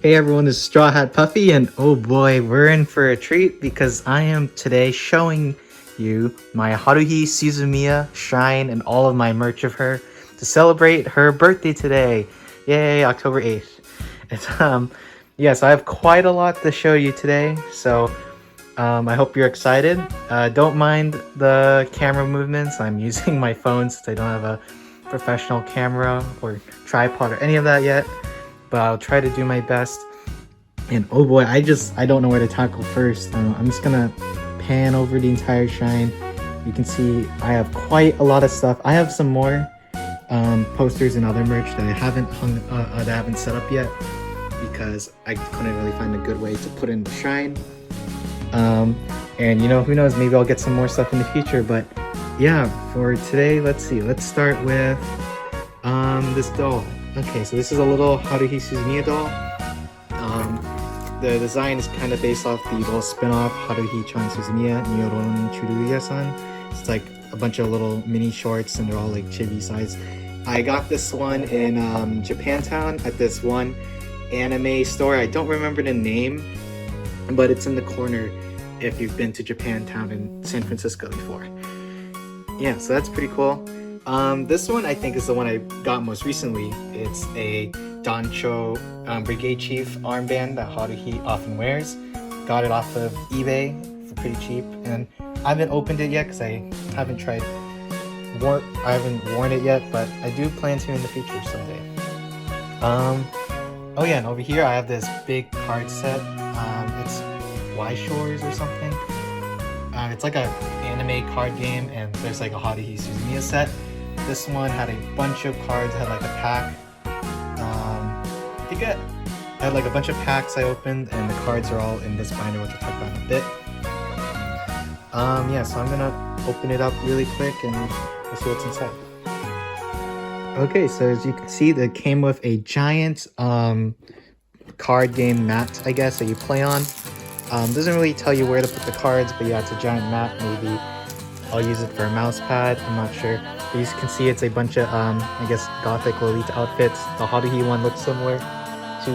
Hey everyone, this is Straw Hat Puffy, and oh boy, we're in for a treat because I am today showing you my Haruhi Suzumiya shrine and all of my merch of her to celebrate her birthday today. Yay, October 8th. So I have quite a lot to show you today, so I hope you're excited. Don't mind the camera movements. I'm using my phone since I don't have a professional camera or tripod or any of that yet, but I'll try to do my best. And oh boy, I don't know where to tackle first. I'm just gonna pan over the entire shrine. You can see I have quite a lot of stuff. I have some more posters and other merch that I haven't set up yet because I couldn't really find a good way to put in the shrine. And you know, who knows, maybe I'll get some more stuff in the future. But yeah, for today, let's start with this doll. Okay, so this is a little Haruhi Suzumiya doll. The design is kind of based off the little spin-off Haruhi-chan Suzumiya Nyoron Churuya-san. It's like a bunch of little mini shorts and they're all like chibi size. I got this one in Japantown at this one anime store. I don't remember the name, but it's in the corner if you've been to Japantown in San Francisco before. Yeah, so that's pretty cool. This one I think is the one I got most recently. It's a Dancho Brigade Chief armband that Haruhi often wears. Got it off of eBay for pretty cheap, and I haven't opened it yet because I haven't worn it yet, but I do plan to in the future someday. Oh yeah, and over here I have this big card set. It's Y Shores or something. It's like a anime card game, and there's like a Haruhi Suzumiya set. This one had a bunch of cards, had like a pack. I had like a bunch of packs I opened, and the cards are all in this binder, which I'll talk about in a bit. Yeah, so I'm gonna open it up really quick and we'll see what's inside. Okay, so as you can see, it came with a giant card game mat, I guess, that you play on. Doesn't really tell you where to put the cards, but yeah, it's a giant mat. Maybe I'll use it for a mouse pad, I'm not sure. But you can see it's a bunch of, I guess, gothic Lolita outfits. The Haruhi one looks similar to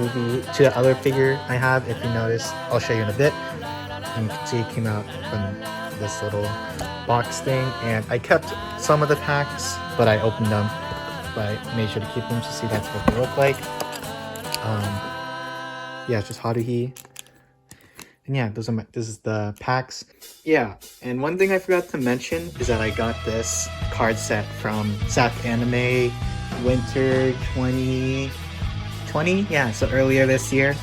the other figure I have, if you notice. I'll show you in a bit. And you can see it came out from this little box thing, and I kept some of the packs, but I opened them. But I made sure to keep them to see that's what they look like. Yeah, it's just Haruhi. And yeah, this is the packs. Yeah, and one thing I forgot to mention is that I got this card set from SAC Anime Winter 2020. Yeah, so earlier this year.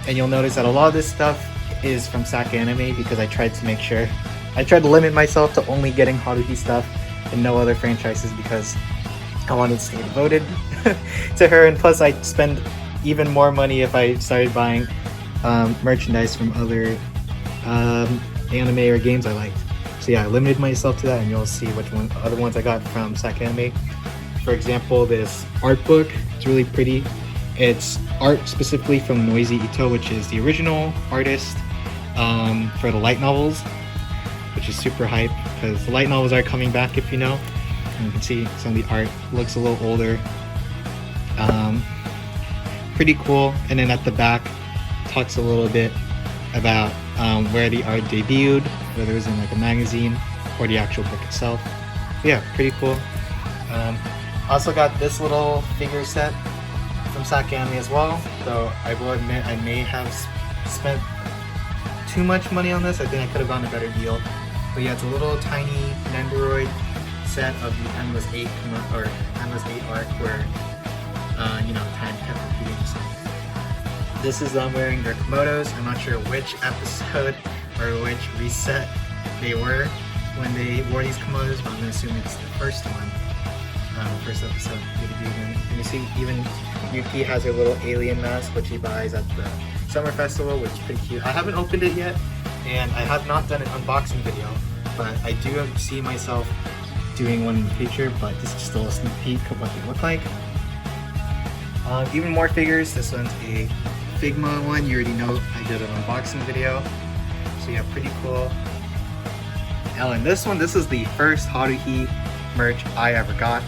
And you'll notice that a lot of this stuff is from SAC Anime because I tried to limit myself to only getting Haruhi stuff and no other franchises because I wanted to stay devoted to her. And plus I spend even more money if I started buying merchandise from other anime or games I liked. So yeah, I limited myself to that, and you'll see which other ones I got from SAC Anime. For example, this art book. It's really pretty. It's art specifically from Noisy Ito, which is the original artist for the light novels, which is super hype because the light novels are coming back, if you know. And you can see some of the art looks a little older. Pretty cool. And then at the back talks a little bit about where the art debuted, whether it was in like a magazine or the actual book itself. But yeah, pretty cool. Also got this little figure set from SAC Anime as well, though I will admit I may have spent too much money on this. I think I could have gotten a better deal. But yeah, it's a little tiny Nendoroid set of the Endless 8 arc where you know, time kept repeating. So this is them wearing their Komodos. I'm not sure which episode or which reset they were when they wore these Komodos, but I'm gonna assume it's the first one. First episode. And you see even Yuki has her little alien mask, which he buys at the summer festival, which is pretty cute. I haven't opened it yet, and I have not done an unboxing video, but I do see myself doing one in the future, but this is still a sneak peek of what they look like. Even more figures. This one's a Figma one. You already know I did an unboxing video. So yeah, pretty cool. Now in this one, this is the first Haruhi merch I ever got.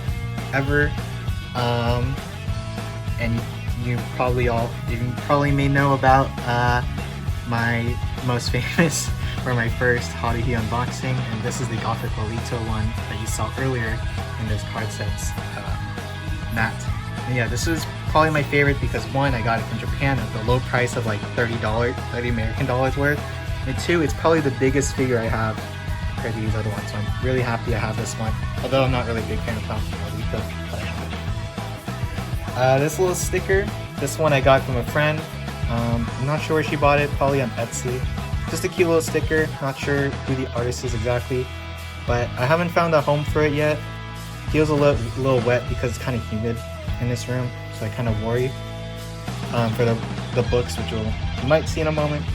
And you probably may know about my most famous or my first Haruhi unboxing, and this is the Gothic Lolita one that you saw earlier in this card sets mat. And yeah, this was probably my favorite because one, I got it from Japan at the low price of like $30 American dollars worth, and two, it's probably the biggest figure I have compared to these other ones, so I'm really happy I have this one, although I'm not really a big fan of Lolita, but I have it. This little sticker, this one I got from a friend. I'm not sure where she bought it, probably on Etsy. Just a cute little sticker, not sure who the artist is exactly, but I haven't found a home for it yet. Feels a little wet because it's kind of humid in this room, so I kind of worry for the books, which you might see in a moment.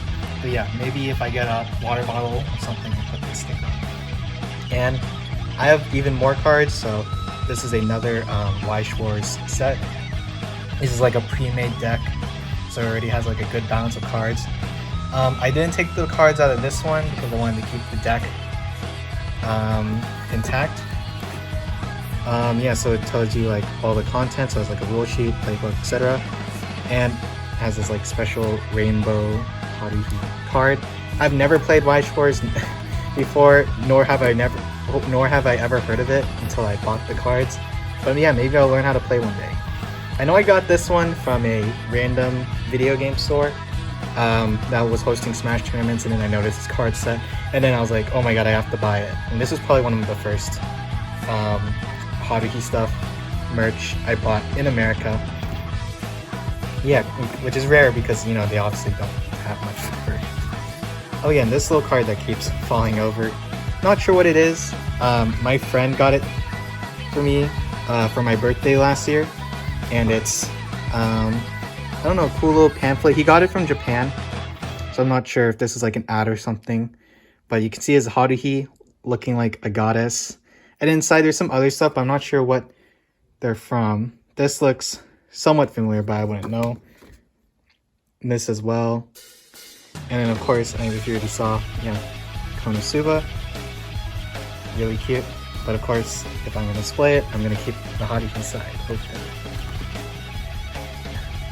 But yeah, maybe if I get a water bottle or something, I'll put this sticker on. And I have even more cards, so this is another Weiss set. This is like a pre-made deck, so it already has like a good balance of cards. I didn't take the cards out of this one because I wanted to keep the deck intact. Yeah, so it tells you like all the contents, so it's like a rule sheet, playbook, etc. And has this like special rainbow Haruhi card. I've never played Weiss before, nor have I ever heard of it until I bought the cards. But yeah, maybe I'll learn how to play one day. I know I got this one from a random video game store that was hosting Smash tournaments, and then I noticed this card set, and then I was like, oh my god, I have to buy it. And this was probably one of the first Haruhi stuff merch I bought in America. Yeah, which is rare because, you know, they obviously don't have much for it. Oh yeah, and this little card that keeps falling over. Not sure what it is. My friend got it for me for my birthday last year, and it's I don't know, a cool little pamphlet. He got it from Japan, so I'm not sure if this is like an ad or something, but you can see his Haruhi looking like a goddess, and inside there's some other stuff, but I'm not sure what they're from. This looks somewhat familiar, but I wouldn't know. And this as well. And then of course, I if you already saw, yeah, Konosuba. Really cute. But of course, if I'm going to display it, I'm going to keep the Haruhi side open.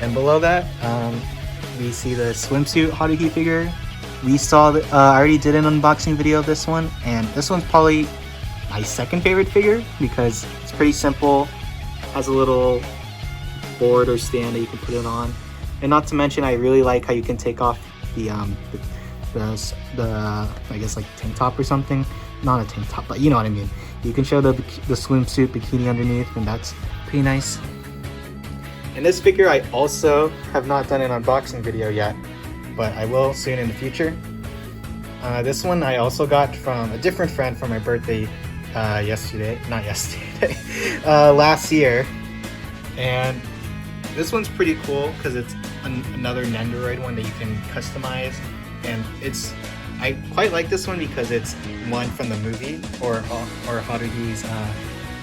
And below that, we see the swimsuit Haruhi figure. We saw that I already did an unboxing video of this one, and this one's probably my second favorite figure because it's pretty simple. Has a little board or stand that you can put it on, and not to mention, I really like how you can take off the I guess like tank top or something. Not a tank top, but you know what I mean. You can show the swimsuit bikini underneath, and that's pretty nice. And this figure I also have not done an unboxing video yet, but I will soon in the future. This one I also got from a different friend for my birthday last year. And this one's pretty cool because it's another Nendoroid one that you can customize. And I quite like this one because it's one from the movie or Haruhi's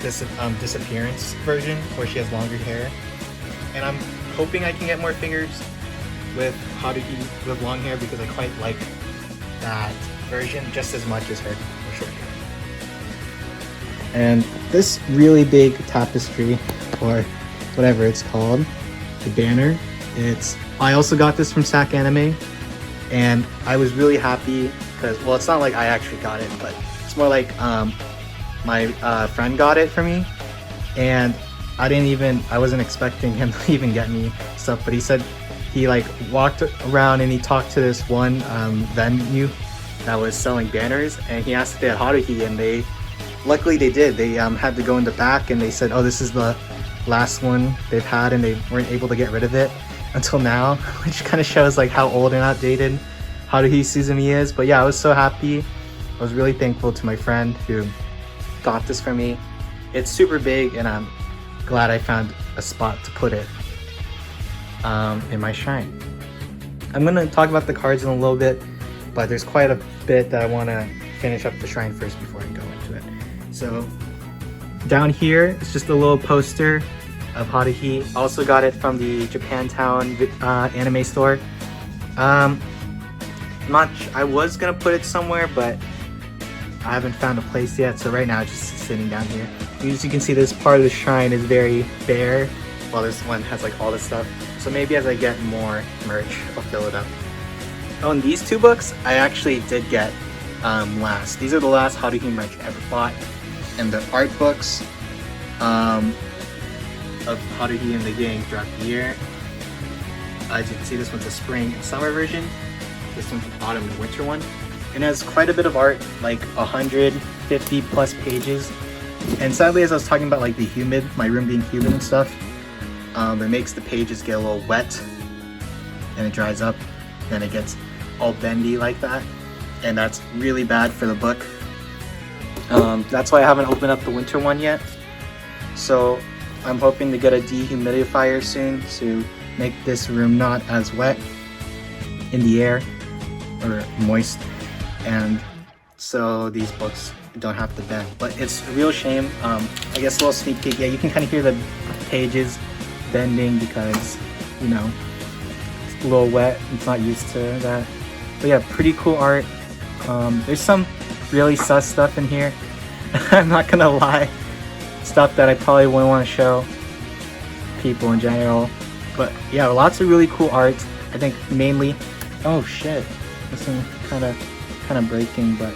disappearance version where she has longer hair. And I'm hoping I can get more figures with Haruhi with long hair because I quite like that version just as much as her short hair. And this really big tapestry, or whatever it's called, the banner, I also got this from SAC Anime, and I was really happy because, well, it's not like I actually got it, but it's more like my friend got it for me, and I wasn't expecting him to even get me stuff, but he said he like walked around and he talked to this one venue that was selling banners, and he asked if they had Haruhi, and luckily they did. They had to go in the back, and they said, oh, this is the last one they've had, and they weren't able to get rid of it until now, which kind of shows like how old and outdated Haruhi Suzumiya is. But yeah, I was so happy. I was really thankful to my friend who got this for me. It's super big, and I'm glad I found a spot to put it in my shrine. I'm going to talk about the cards in a little bit, but there's quite a bit that I want to finish up the shrine first before I go into it. So down here, it's just a little poster of Haruhi. Also got it from the Japantown anime store. I was going to put it somewhere, but I haven't found a place yet, so right now it's just sitting down here. As you can see, this part of the shrine is very bare, while this one has like all this stuff. So maybe as I get more merch, I'll fill it up. Oh, and these two books I actually did get last. These are the last Haruhi merch I ever bought. And they're art books of Haruhi and the gang throughout the year. As you can see, this one's a spring and summer version. This one's the autumn and winter one. And it has quite a bit of art, like 150 plus pages. And sadly, as I was talking about like the humid, my room being humid and stuff, it makes the pages get a little wet and it dries up. Then it gets all bendy like that. And that's really bad for the book. That's why I haven't opened up the winter one yet. So I'm hoping to get a dehumidifier soon to make this room not as wet in the air or moist, and so these books don't have to bend. But it's a real shame. I guess a little sneak peek. Yeah, you can kind of hear the pages bending because, you know, it's a little wet. It's not used to that. But yeah, pretty cool art. There's some really sus stuff in here. I'm not gonna lie. Stuff that I probably wouldn't want to show people in general. But yeah, lots of really cool art. I think mainly, oh shit, this one kind of breaking, but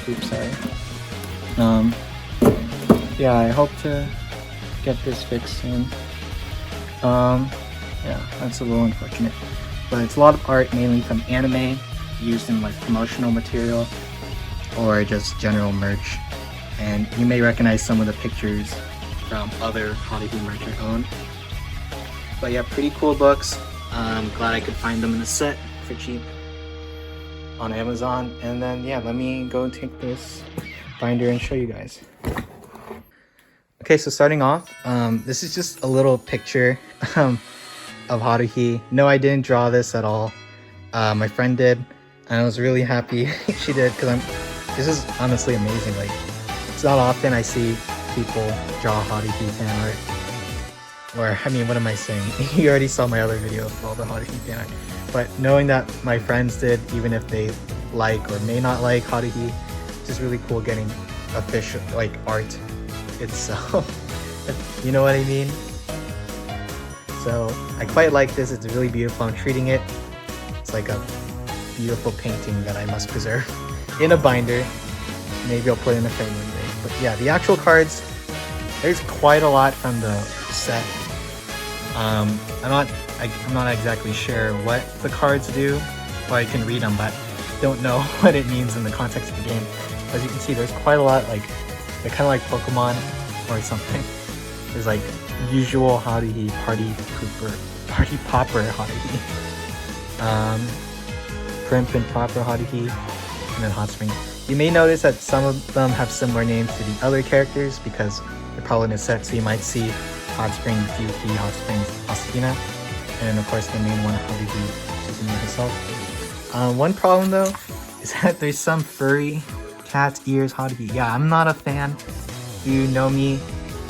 oops, sorry. Yeah, I hope to get this fixed soon. Yeah, that's a little unfortunate, but it's a lot of art mainly from anime used in like promotional material or just general merch. And you may recognize some of the pictures from other Haruhi merch I own. But yeah, pretty cool books. I'm glad I could find them in a set for cheap on Amazon. And then yeah, let me go take this binder and show you guys. Okay, so starting off, this is just a little picture of Haruhi. No, I didn't draw this at all. My friend did, and I was really happy she did, because this is honestly amazing. Like, it's not often I see people draw Haruhi fan art. Or, I mean, what am I saying? You already saw my other video of all the Haruhi fan art. But knowing that my friends did, even if they like or may not like Haruhi, it's just really cool getting official, like, art itself. You know what I mean? So, I quite like this. It's really beautiful. I'm treating it. It's like a beautiful painting that I must preserve in a binder. Maybe I'll put it in a frame one day. But yeah, the actual cards, there's quite a lot from the set. I'm not exactly sure what the cards do, or I can read them, but don't know what it means in the context of the game. As you can see, there's quite a lot, like, they're kind of like Pokemon or something. There's like usual Haruhi, party popper Haruhi, primp and proper Haruhi, and then Hot Spring. You may notice that some of them have similar names to the other characters because they're probably in a set, so you might see Hot Spring, Fuukei, Hot Springs, Sutekina, and of course the main one, Haruhi Suzumiya herself. One problem though is that there's some furry cat's ears Haruhi. Yeah, I'm not a fan. You know me,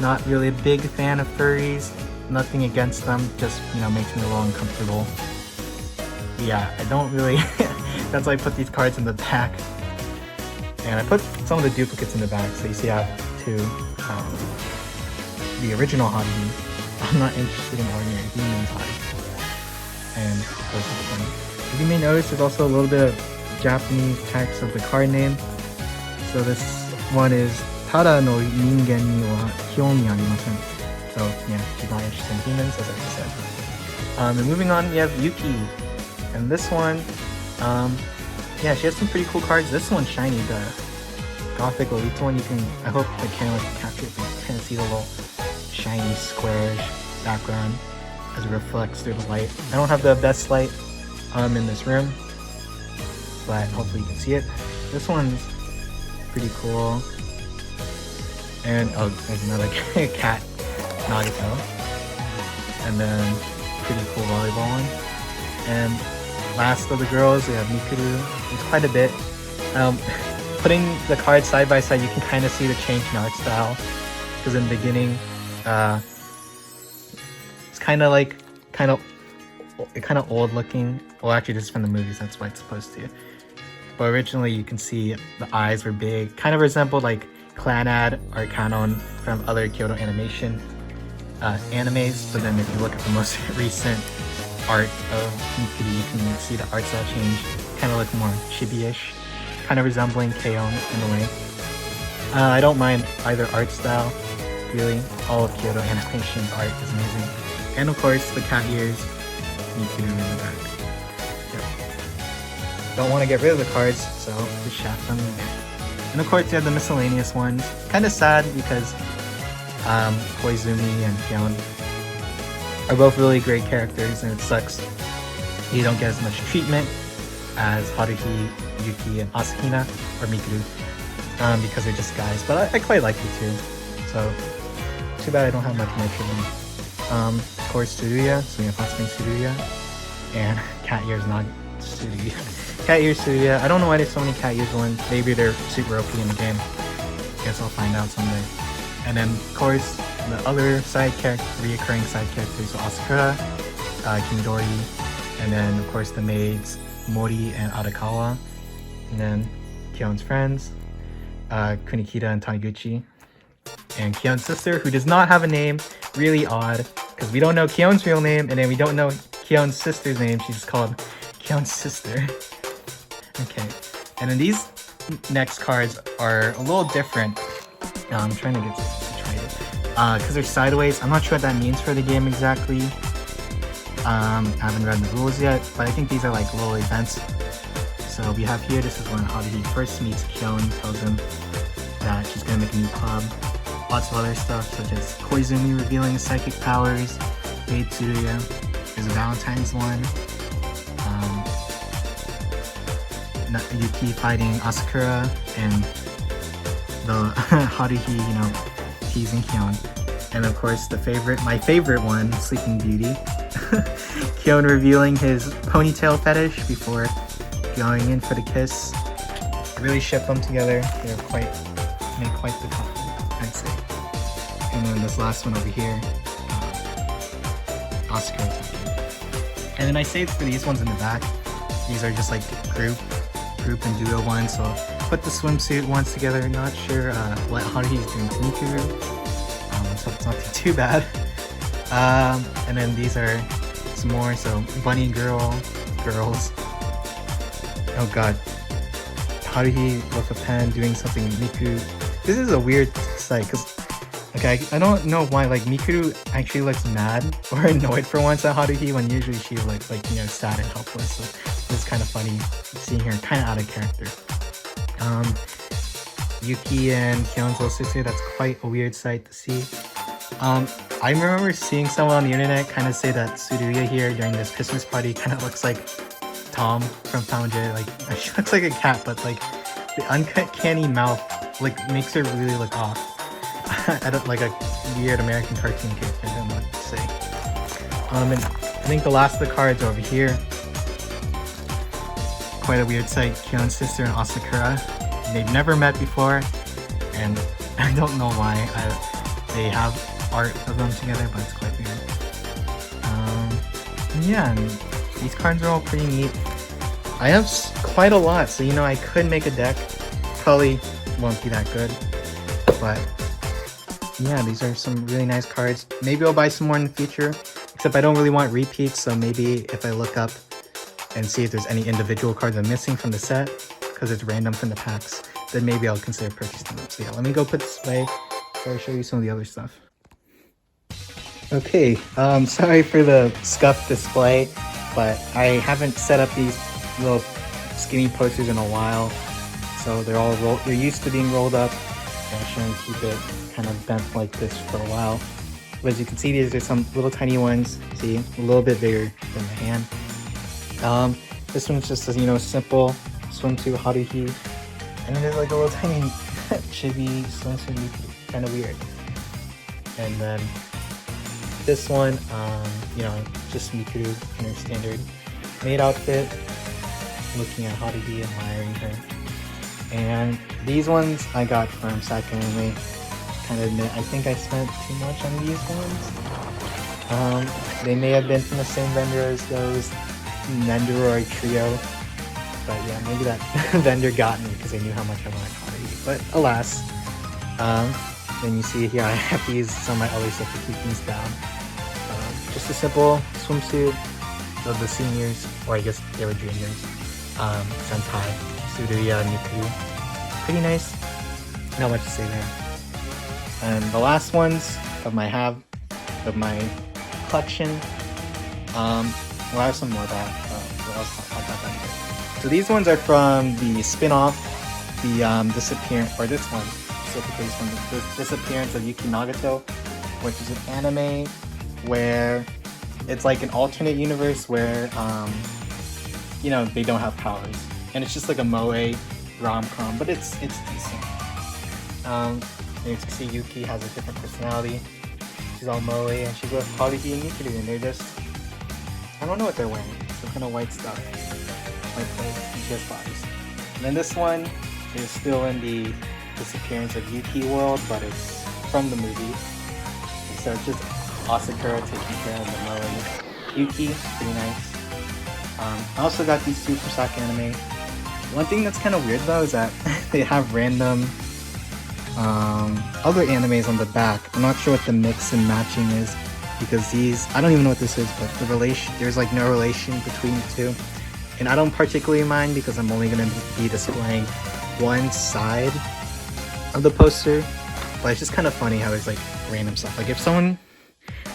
not really a big fan of furries. Nothing against them, just, you know, makes me a little uncomfortable. Yeah, I don't really. That's why I put these cards in the back. And I put some of the duplicates in the back, so you see I have two. The original Haruhi. I'm not interested in ordinary humans Haruhi. And those are funny. As you may notice, there's also a little bit of Japanese text of the card name. So this one is Tada no ningen ni wa hyomi arimasen. So yeah, she's not interested in humans, as I just said. And moving on, we have Yuki. And this one, yeah, she has some pretty cool cards. This one's shiny, the Gothic Elite one. You can, I hope the camera can capture it, but you can kind of see the little shiny squarish background as it reflects through the light. I don't have the best light in this room, but hopefully you can see it. This one's pretty cool. And oh, there's another cat, Nagato. And then pretty cool volleyball one. And last of the girls, we have Mikuru. There's quite a bit. Putting the cards side by side, you can kind of see the change in art style. Because in the beginning, it's kind of old looking. Well, actually, this is from the movies. That's why it's supposed to. But originally, you can see the eyes were big. Kind of resembled like Clanad or Canon from other Kyoto animation animes. But then if you look at the most recent art of Mikuru. You can see the art style change, kind of look more chibi-ish, kind of resembling K-On! In a way. I don't mind either art style, really. All of Kyoto Animation's art is amazing. And of course, the cat ears, Mikuru in the back. Yep. Don't want to get rid of the cards, so just shaft them in there. And of course, you have the miscellaneous ones. Kind of sad because Koizumi and Kyon are both really great characters, and it sucks you don't get as much treatment as Haruhi, Yuki, and Asahina, or Mikuru, because they're just guys. But I quite like the two, so too bad I don't have much more treatment. Of course, Tsuruya, so we have Offspring Tsuruya, and Cat Ears not Tsuruya. Cat Ears Tsuruya, I don't know why there's so many Cat Ears ones. Maybe they're super OP in the game. Guess I'll find out someday. And then, of course, the other reoccurring side characters, so Asakura, Kimidori, and then, of course, the maids, Mori and Arakawa, and then Kyon's friends, Kunikita and Taniguchi, and Kyon's sister, who does not have a name. Really odd, because we don't know Kyon's real name, and then we don't know Kyon's sister's name. She's called Kyon's sister. Okay, and then these next cards are a little different. I'm trying to get to because they're sideways. I'm not sure what that means for the game exactly. I haven't read the rules yet, but I think these are like little events. So we have here, this is when Haruhi first meets Kyon, tells him that she's gonna make a new club. Lots of other stuff, such as Koizumi revealing psychic powers, Maid Tsuruya, there's a Valentine's one, Yuki fighting Asakura, and the Haruhi, you know, teasing Kyon. And of course my favorite one, Sleeping Beauty. Kyon revealing his ponytail fetish before going in for the kiss. Really ship them together. They're make quite the couple, I'd say. And then this last one over here, Asakura. And then I saved for these ones in the back. These are just like group and duo ones. So put the swimsuit ones together. Not sure what Haruhi's doing to Mikuru. So it's not too bad. And then these are some more. So bunny girls. Oh god. Haruhi with a pen doing something with Mikuru. This is a weird sight because, okay, I don't know why, like, Mikuru actually looks mad or annoyed for once at Haruhi when usually she looks like, you know, sad and helpless. So it's kind of funny seeing her kind of out of character. Yuki and Kyon's little sister, that's quite a weird sight to see. I remember seeing someone on the internet kind of say that Tsuruya here during this Christmas party kind of looks like Tom from Tom and Jerry. Like, she looks like a cat, but like the uncanny mouth like makes her really look off. Like a weird American cartoon character, I don't know what to say. And I think the last of the cards are over here. Quite a weird sight. Kyon's sister and Asakura. They've never met before, and I don't know why they have art of them together, but it's quite weird. Yeah, and these cards are all pretty neat. I have quite a lot, so you know I could make a deck. Probably won't be that good, but yeah, these are some really nice cards. Maybe I'll buy some more in the future, except I don't really want repeats, so maybe if I look up and see if there's any individual cards I'm missing from the set, because it's random from the packs, then maybe I'll consider purchasing them. So yeah, let me go put this away before I show you some of the other stuff. Okay, sorry for the scuffed display, but I haven't set up these little skinny posters in a while, so they're all they're used to being rolled up. I'm trying to keep it kind of bent like this for a while. But as you can see, these are some little tiny ones. See, a little bit bigger than the hand. This one's just a, you know, simple swimsuit Haruhi, and then there's like a little tiny chibi swimsuit, kind of weird. And then this one, you know, just Mikuru in her standard maid outfit, looking at Haruhi, admiring her. And these ones I got from Saika Anime. Kind of admit, I think I spent too much on these ones. They may have been from the same vendor as those Nendoroid Trio, but yeah, maybe that vendor got me because they knew how much I wanted Haruhi. But alas, then you see here I have to use some of my other stuff to keep these down. Just a simple swimsuit, of the seniors, or I guess they were juniors. Sentai, Tsuruya, and Mikuru. Pretty nice. Not much to say there. And the last ones of my collection. Well, I have some more that. I'll talk about that later. So these ones are from the spin-off, the disappearance, or this one specifically is from the disappearance of Yuki Nagato, which is an anime where it's like an alternate universe where you know, they don't have powers, and it's just like a moe rom-com, but it's decent. You can see Yuki has a different personality. She's all moe, and she's with Haruhi and Mikuru, and they're just, I don't know what they're wearing. Some kind of white stuff, white clothes, and she has bodies. And then this one is still in the disappearance of Yuki world, but it's from the movie. And so it's just Asakura taking care of the moe Yuki. Pretty nice. I also got these two from Sake Anime. One thing that's kind of weird though is that they have random other animes on the back. I'm not sure what the mix and matching is, because these, I don't even know what this is, but there's like no relation between the two. And I don't particularly mind because I'm only going to be displaying one side of the poster, but it's just kind of funny how there's like random stuff. Like if someone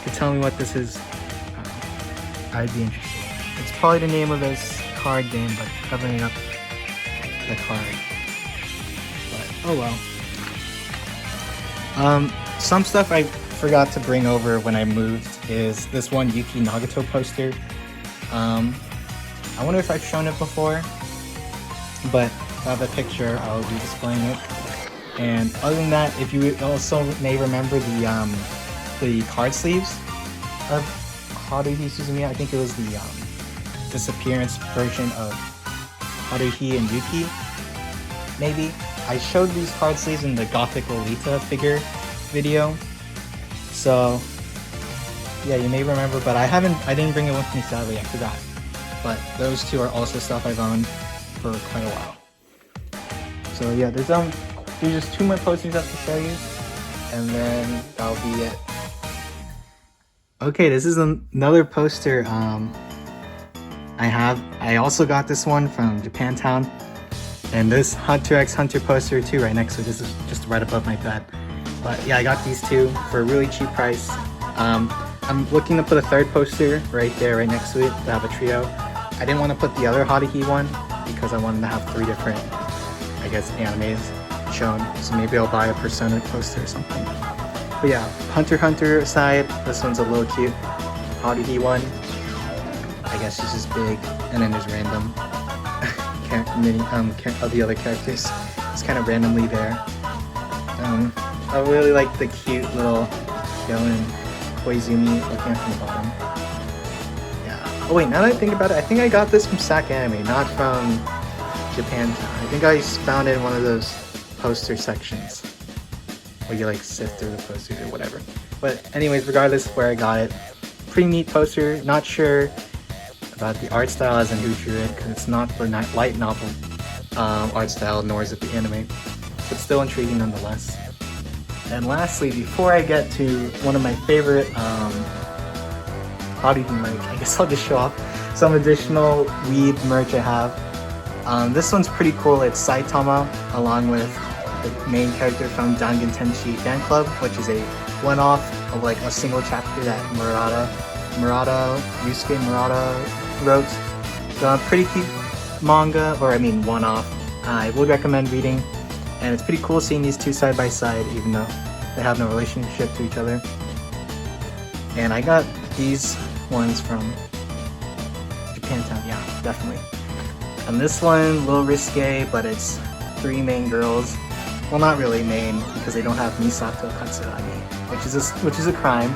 could tell me what this is, I'd be interested. It's probably the name of this card game, but covering up the card. But oh well. Some stuff I forgot to bring over when I moved is this one Yuki Nagato poster. I wonder if I've shown it before, but I have a picture, I'll be displaying it. And other than that, if you also may remember the card sleeves of Haruhi Suzumiya, I think it was the disappearance version of Haruhi and Yuki, maybe. I showed these card sleeves in the Gothic Lolita figure video, so yeah, you may remember, but I didn't bring it with me, sadly, I forgot. But those two are also stuff I've owned for quite a while. So yeah, there's just two more posters I have to show you, and then that'll be it. Okay, this is another poster I also got this one from Japantown, and this Hunter x Hunter poster too right next to it. This is just right above my bed. But yeah, I got these two for a really cheap price. I'm looking to put a third poster right there, right next to it, to have a trio. I didn't want to put the other Haruhi one because I wanted to have 3 different, I guess, animes shown. So maybe I'll buy a Persona poster or something. But yeah, Hunter x Hunter aside, this one's a little cute. Haruhi one, I guess she's just big, and then there's random of the other characters. It's kind of randomly there. I really like the cute little Kyo and Koizumi looking from the bottom. Yeah. Oh wait, now that I think about it, I think I got this from Sake Anime, not from Japantown. I think I found it in one of those poster sections where you like sift through the posters or whatever. But anyways, regardless of where I got it, pretty neat poster. Not sure about the art style as in who drew it, because it's not for light novel art style, nor is it the anime, but still intriguing nonetheless. And lastly, before I get to one of my favorite Haruhi merch, I guess I'll just show off some additional weed merch I have. This one's pretty cool. It's Saitama along with the main character from Dangan Tenshi Fan Club, which is a one-off of like a single chapter that Yusuke Murata wrote. Pretty cute manga, or I mean one-off. I would recommend reading, and it's pretty cool seeing these two side by side even though they have no relationship to each other. And I got these ones from Japantown, yeah, definitely. And this one, a little risque, but it's 3 main girls. Well, not really main, because they don't have Misato Katsuragi, which is a crime.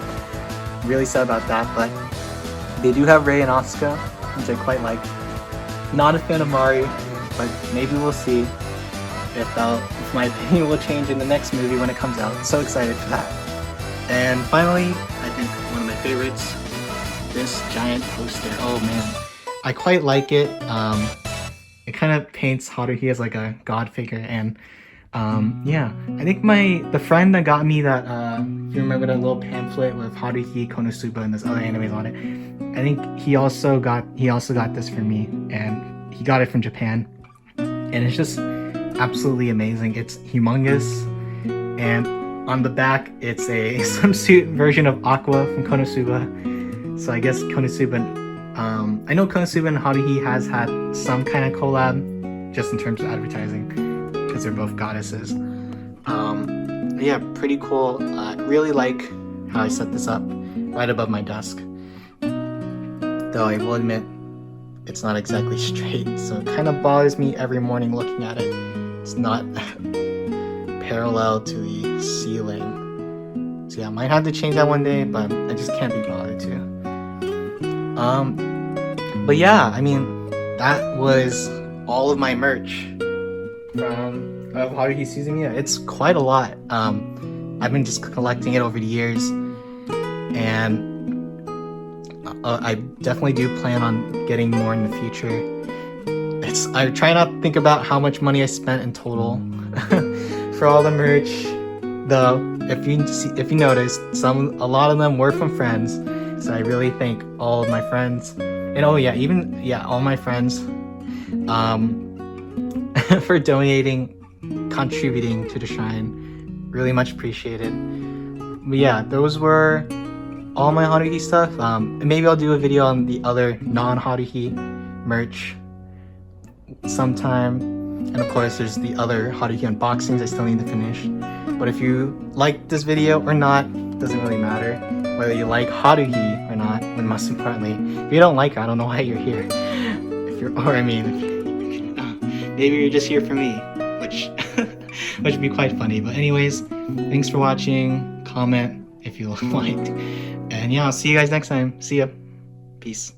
Really sad about that, but they do have Rei and Asuka, which I quite like. Not a fan of Mari, but maybe we'll see if my opinion will change in the next movie when it comes out. So excited for that. And finally, I think one of my favorites, this giant poster. Oh man, I quite like it. It kind of paints Haruhi as like a god figure, and Yeah, I think the friend that got me that, if you remember that little pamphlet with Haruhi, Konosuba, and there's other animes on it, I think he also got this for me, and he got it from Japan, and it's just absolutely amazing. It's humongous, and on the back it's a swimsuit version of Aqua from Konosuba. So I guess Konosuba, I know Konosuba and Haruhi has had some kind of collab, just in terms of advertising, because they're both goddesses. Yeah, pretty cool. I really like how I set this up right above my desk. Though I will admit, it's not exactly straight, so it kind of bothers me every morning looking at it. It's not parallel to the ceiling. So yeah, I might have to change that one day, but I just can't be bothered to. But yeah, I mean, that was all of my merch of Haruhi Suzumiya. It's quite a lot. I've been just collecting it over the years, and I definitely do plan on getting more in the future. I try not to think about how much money I spent in total for all the merch. Though, if you noticed, a lot of them were from friends. So I really thank all of my friends, and all my friends, for donating, contributing to the shrine. Really much appreciated. But yeah, those were all my Haruhi stuff. Maybe I'll do a video on the other non-Haruhi merch sometime. And of course, there's the other Haruhi unboxings I still need to finish. But if you like this video or not, it doesn't really matter. Whether you like Haruhi or not, and most importantly, if you don't like her, I don't know why you're here. Maybe you're just here for me, which would be quite funny. But anyways, thanks for watching. Comment if you liked. And yeah, I'll see you guys next time. See ya. Peace.